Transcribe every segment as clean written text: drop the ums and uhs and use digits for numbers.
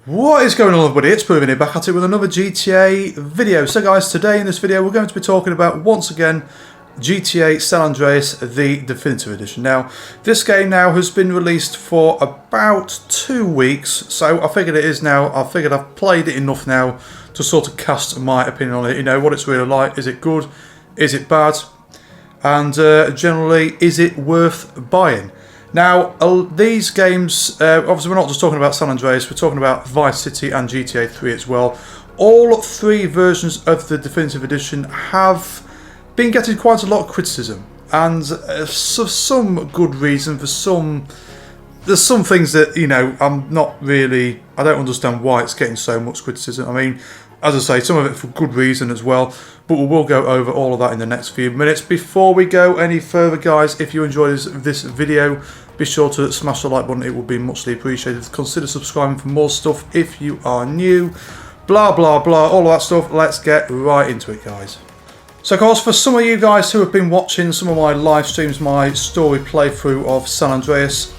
What is going on, everybody? It's Proven here, back at it with another GTA video. So guys, today in this video we're going to be talking about, once again, GTA San Andreas, the Definitive Edition. Now, this game now has been released for about 2 weeks, so I figured it is now. I figured I've played it enough now to sort of cast my opinion on it. You know, what it's really like. Is it good? Is it bad? And generally, is it worth buying? Now, these games, obviously we're not just talking about San Andreas, we're talking about Vice City and GTA 3 as well. All three versions of the Definitive Edition have been getting quite a lot of criticism, and for some good reason. There's some things that, you know, I don't understand why it's getting so much criticism. I mean, as I say, some of it for good reason as well, but we will go over all of that in the next few minutes. Before we go any further, guys, if you enjoyed this video, be sure to smash the like button. It would be muchly appreciated. Consider subscribing for more stuff if you are new. Blah, blah, blah, all of that stuff. Let's get right into it, guys. So, of course, for some of you guys who have been watching some of my live streams, my story playthrough of San Andreas,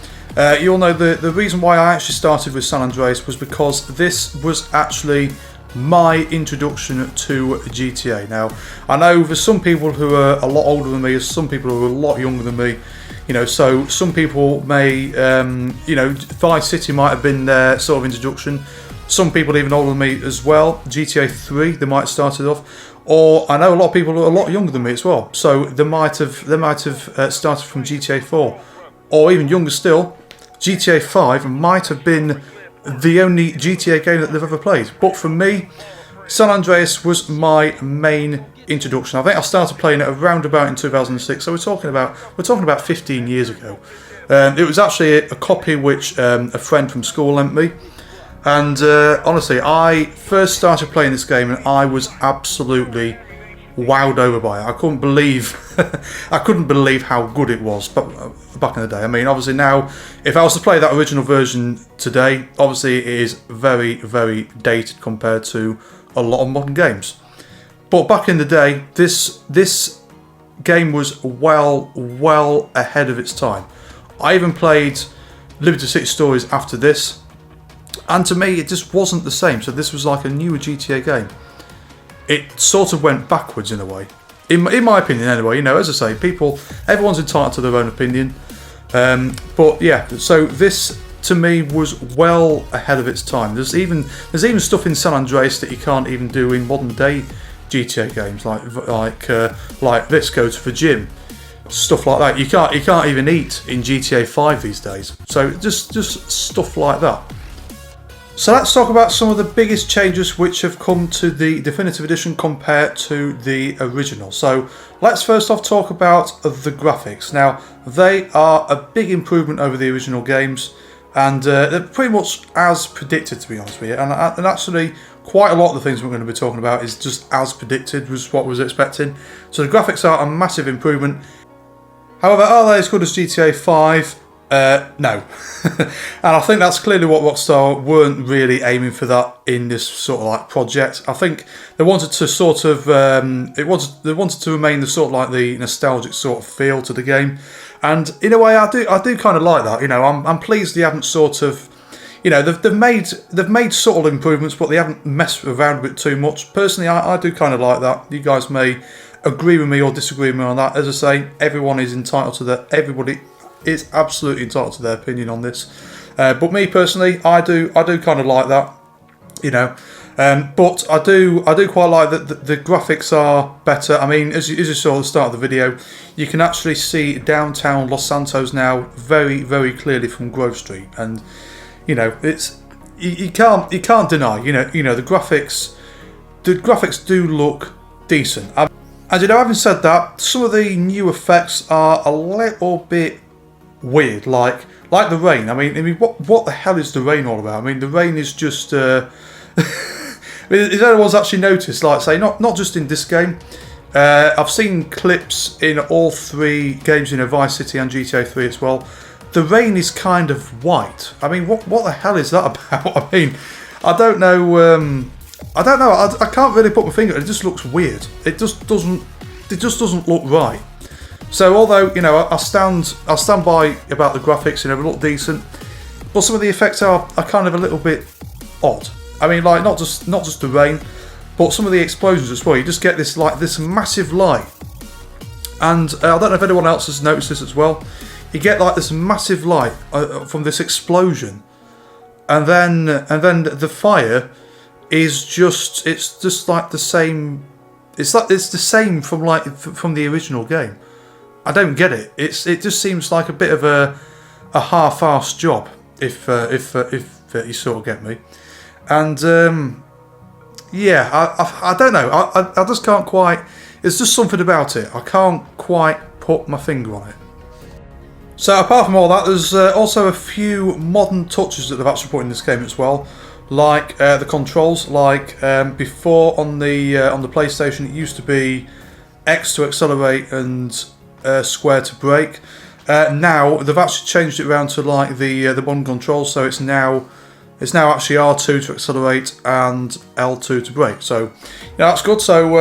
you'll know the reason why I actually started with San Andreas was because this was actually my introduction to GTA. Now, I know there's some people who are a lot older than me, there's some people who are a lot younger than me, you know, so some people may, you know, Vice City might have been their sort of introduction. Some people even older than me as well. GTA 3, they might have started off. Or I know a lot of people who are a lot younger than me as well. So they might have started from GTA 4. Or even younger still, GTA 5 might have been the only GTA game that they've ever played. But for me, San Andreas was my main introduction. I think I started playing it around about in 2006. So we're talking about 15 years ago. It was actually a copy which a friend from school lent me. And honestly, I first started playing this game and I was absolutely wowed over by it. I couldn't believe how good it was back in the day. I mean, obviously now, if I was to play that original version today, obviously it is very, very dated compared to a lot of modern games. But back in the day, this game was well ahead of its time. I even played Liberty City Stories after this, and to me it just wasn't the same. So this was like a newer GTA game. It sort of went backwards in a way, in my opinion anyway. You know, as I say, everyone's entitled to their own opinion. But yeah, so this to me was well ahead of its time. There's even stuff in San Andreas that you can't even do in modern day GTA games, like this, go to the gym, stuff like that. You can't even eat in GTA 5 these days. So just stuff like that. So let's talk about some of the biggest changes which have come to the Definitive Edition compared to the original. So let's first off talk about the graphics. Now, they are a big improvement over the original games, and they're pretty much as predicted, to be honest with you. And actually, quite a lot of the things we're going to be talking about is just as predicted, was what I was expecting. So the graphics are a massive improvement. However, are they as good as GTA 5? No. And I think that's clearly what Rockstar weren't really aiming for that in this sort of like project. I think they wanted to sort of they wanted to remain the sort of like the nostalgic sort of feel to the game, and in a way I do kind of like that. You know, I'm pleased they haven't sort of, you know, they've made subtle improvements, but they haven't messed around with it too much. Personally, I do kind of like that. You guys may agree with me or disagree with me on that. As I say, everyone is entitled to that. Everybody is absolutely entitled to their opinion on this. But me personally, I do kind of like that, you know. But I do quite like that the graphics are better. I mean, as you saw at the start of the video, you can actually see downtown Los Santos now very, very clearly from Grove Street, and you know, it's you can't deny. You know the graphics do look decent. And you know, having said that, some of the new effects are a little bit weird, like the rain. I mean, what the hell is the rain all about? I mean, the rain is just. Has anyone's actually noticed? Like, say, not just in this game. I've seen clips in all three games, you know, Vice City and GTA 3 as well. The rain is kind of white. I mean, what the hell is that about? I mean, I don't know. I can't really put my finger. It just looks weird. It just doesn't look right. So although, you know, I'll stand by about the graphics, you know, they look decent, but some of the effects are kind of a little bit odd. I mean, like not just the rain, but some of the explosions as well. You just get this this massive light, and I don't know if anyone else has noticed this as well. You get like this massive light from this explosion, and then the fire is just like the same. It's the same from the original game. I don't get it. It just seems like a bit of a half-assed job, if you sort of get me. And yeah, I don't know. I just can't quite. It's just something about it. I can't quite put my finger on it. So apart from all that, there's also a few modern touches that they've actually put in this game as well, like the controls. Like before on the PlayStation, it used to be X to accelerate and square to brake. Now they've actually changed it around to like the modern controls, so it's now actually R2 to accelerate and L2 to brake. So yeah, that's good. So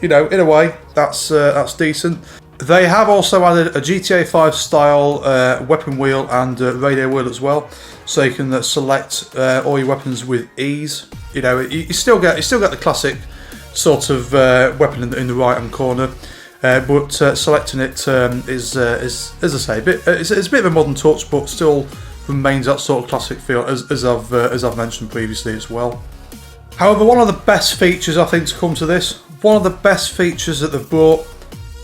in a way, that's decent. They have also added a GTA 5 style weapon wheel and radio wheel as well, so you can select all your weapons with ease. You still get the classic sort of weapon in the right hand corner, but selecting it is as I say, it's a bit of a modern touch, but still remains that sort of classic feel as I've mentioned previously as well. However, one of the best features I think to come to this, one of the best features that they've brought,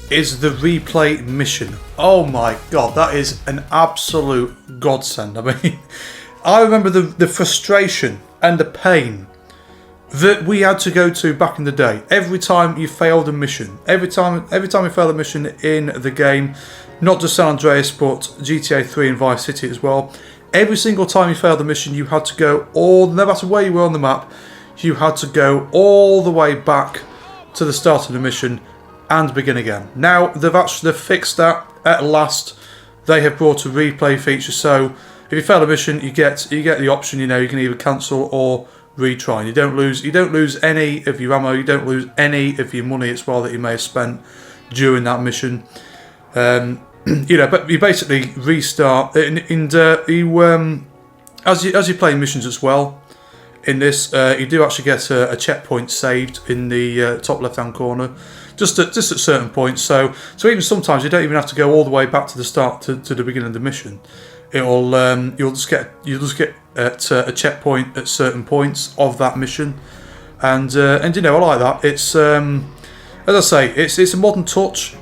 is the replay mission. Oh my god, that is an absolute godsend. I mean, I remember the frustration and the pain that we had to go to back in the day. Every time you failed a mission, every time you failed a mission in the game, not just San Andreas but GTA 3 and Vice City as well. Every single time you failed a mission, you had to go no matter where you were on the map, you had to go all the way back to the start of the mission and begin again. Now they've fixed that at last. They have brought a replay feature, so if you fail a mission, you get the option. You can either cancel or retry. And you don't lose any of your ammo. You don't lose any of your money as well that you may have spent during that mission. But you basically restart, and as you play missions as well. In this, you do actually get a checkpoint saved in the top left-hand corner, just at certain points. So even sometimes you don't even have to go all the way back to the start to the beginning of the mission. You'll just get at a checkpoint at certain points of that mission, and I like that. It's as I say, it's a modern touch.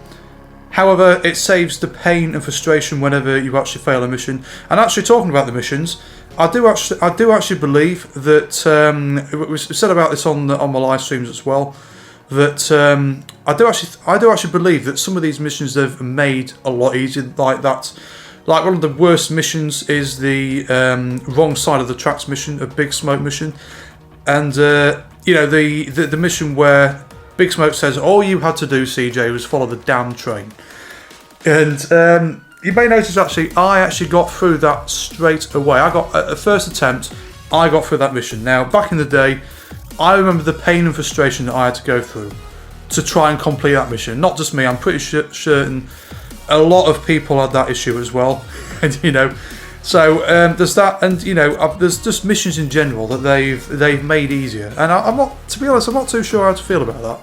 However, it saves the pain and frustration whenever you actually fail a mission. And actually, talking about the missions, I do actually believe that we said about this on my live streams as well. That I do actually believe that some of these missions they've made a lot easier. Like that, like one of the worst missions is the wrong side of the tracks mission, a Big Smoke mission, and the mission where Big Smoke says all you had to do, CJ, was follow the damn train. And you may notice I actually got through that straight away. I got at first attempt, I got through that mission. Now back in the day, I remember the pain and frustration that I had to go through to try and complete that mission. Not just me, I'm pretty certain a lot of people had that issue as well. And so there's that, and there's just missions in general that they've made easier. And I'm not, to be honest, I'm not too sure how to feel about that.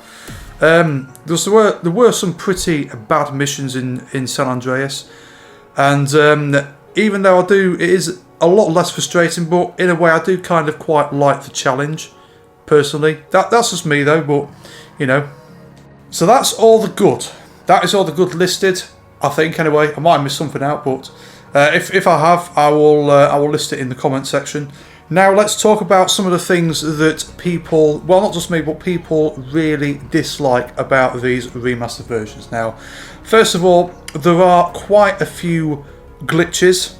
There were some pretty bad missions in San Andreas, and even though it is a lot less frustrating, but in a way I do kind of quite like the challenge personally. That's just me though, but so that's all the good. That is all the good listed, I think. Anyway, I might have missed something out, but if I have, I will list it in the comment section. Now let's talk about some of the things that people, well, not just me, but people really dislike about these remastered versions. Now, first of all, there are quite a few glitches,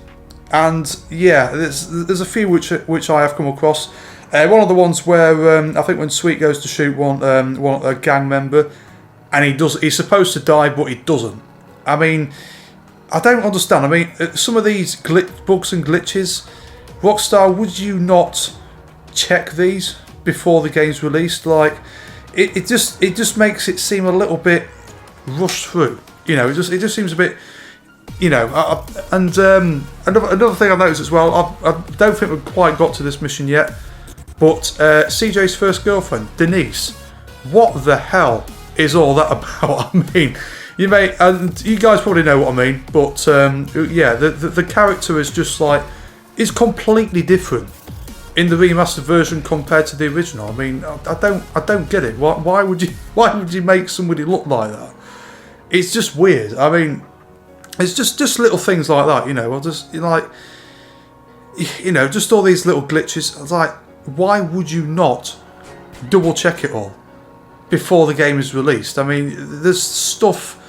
and yeah, there's a few which I have come across. One of the ones where I think when Sweet goes to shoot a gang member, and he's supposed to die, but he doesn't. I mean, I don't understand. I mean, some of these bugs and glitches, Rockstar, would you not check these before the game's released? Like, it just makes it seem a little bit rushed through. It just seems a bit, and another thing I've noticed as well. I don't think we've quite got to this mission yet, But CJ's first girlfriend, Denise, what the hell is all that about? I mean, you guys probably know what I mean, but yeah, the character is just like, is completely different in the remastered version compared to the original. I mean, I don't get it. Why would you make somebody look like that? It's just weird. I mean, it's just little things like that, you know. Or just like, you know, just all these little glitches. It's like, why would you not double check it all before the game is released? I mean, there's stuff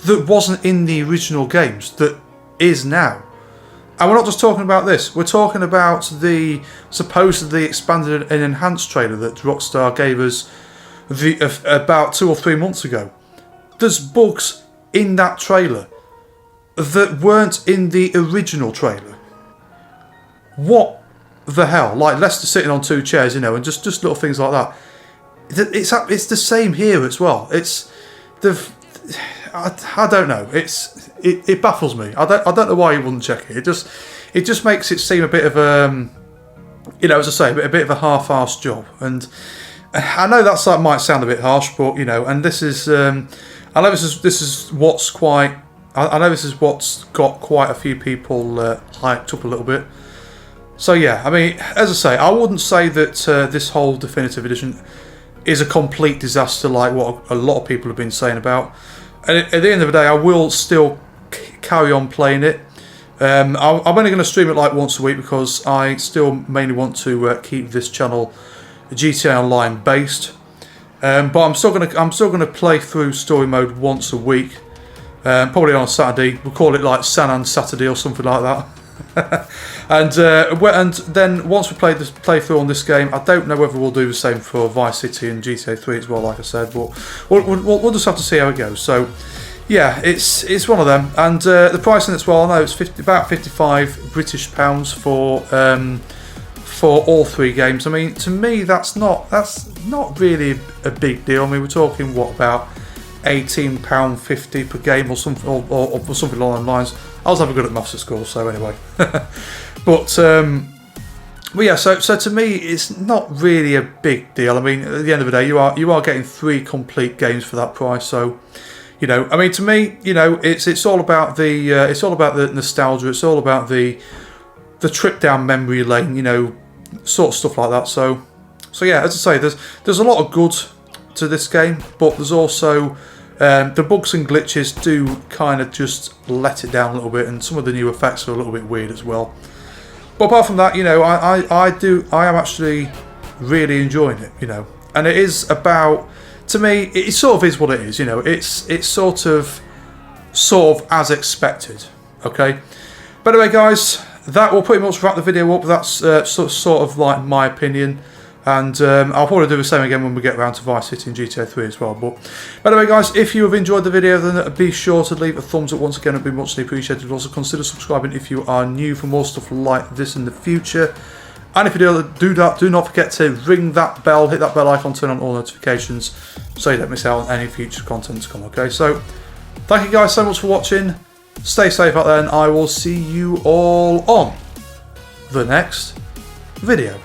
that wasn't in the original games that is now. And we're not just talking about this, we're talking about the supposedly expanded and enhanced trailer that Rockstar gave us about 2 or 3 months ago. There's bugs in that trailer that weren't in the original trailer. What the hell? Like Lester sitting on 2 chairs, you know, and just little things like that. It's the same here as well. I don't know. It baffles me. I don't know why you wouldn't check it. It just makes it seem a bit of you know, as I say, a bit of a half-assed job. And I know that might sound a bit harsh, but you know, and this is I know this is what's quite. I know this is what's got quite a few people hyped up a little bit. So yeah, I mean, as I say, I wouldn't say that this whole definitive edition is a complete disaster like what a lot of people have been saying about. And at the end of the day, I will still carry on playing it. I'm only going to stream it like once a week because I still mainly want to keep this channel GTA Online based. But I'm still going to play through story mode once a week, probably on a Saturday. We'll call it like San An Saturday or something like that. And then once we play through on this game, I don't know whether we'll do the same for Vice City and GTA 3 as well, like I said, but we'll just have to see how it goes. So yeah, it's one of them, and the pricing as well, I know it's about £55 British for all 3 games. I mean, to me, that's not really a big deal. I mean, we're talking what, about £18.50 per game or something, or something along those lines. I was having good at maths at school, so anyway. But yeah, so to me, it's not really a big deal. I mean, at the end of the day, you are getting 3 complete games for that price. So, you know, I mean, to me, you know, it's all about the nostalgia. It's all about the trip down memory lane, you know, sort of stuff like that. So yeah, as I say, there's a lot of good to this game, but there's also the bugs and glitches do kind of just let it down a little bit, and some of the new effects are a little bit weird as well. But apart from that, you know, I am actually really enjoying it, you know, and it is about, to me, it sort of is what it is, you know, it's sort of as expected, okay. But anyway, guys, that will pretty much wrap the video up. That's sort of like my opinion. And I'll probably do the same again when we get around to Vice City and GTA 3 as well. But anyway, guys, if you have enjoyed the video, then be sure to leave a thumbs up. Once again, it'd be muchly appreciated. Also, consider subscribing if you are new for more stuff like this in the future. And if you do that, do not forget to ring that bell, hit that bell icon, turn on all notifications so you don't miss out on any future content to come, okay? So, thank you guys so much for watching. Stay safe out there, and I will see you all on the next video.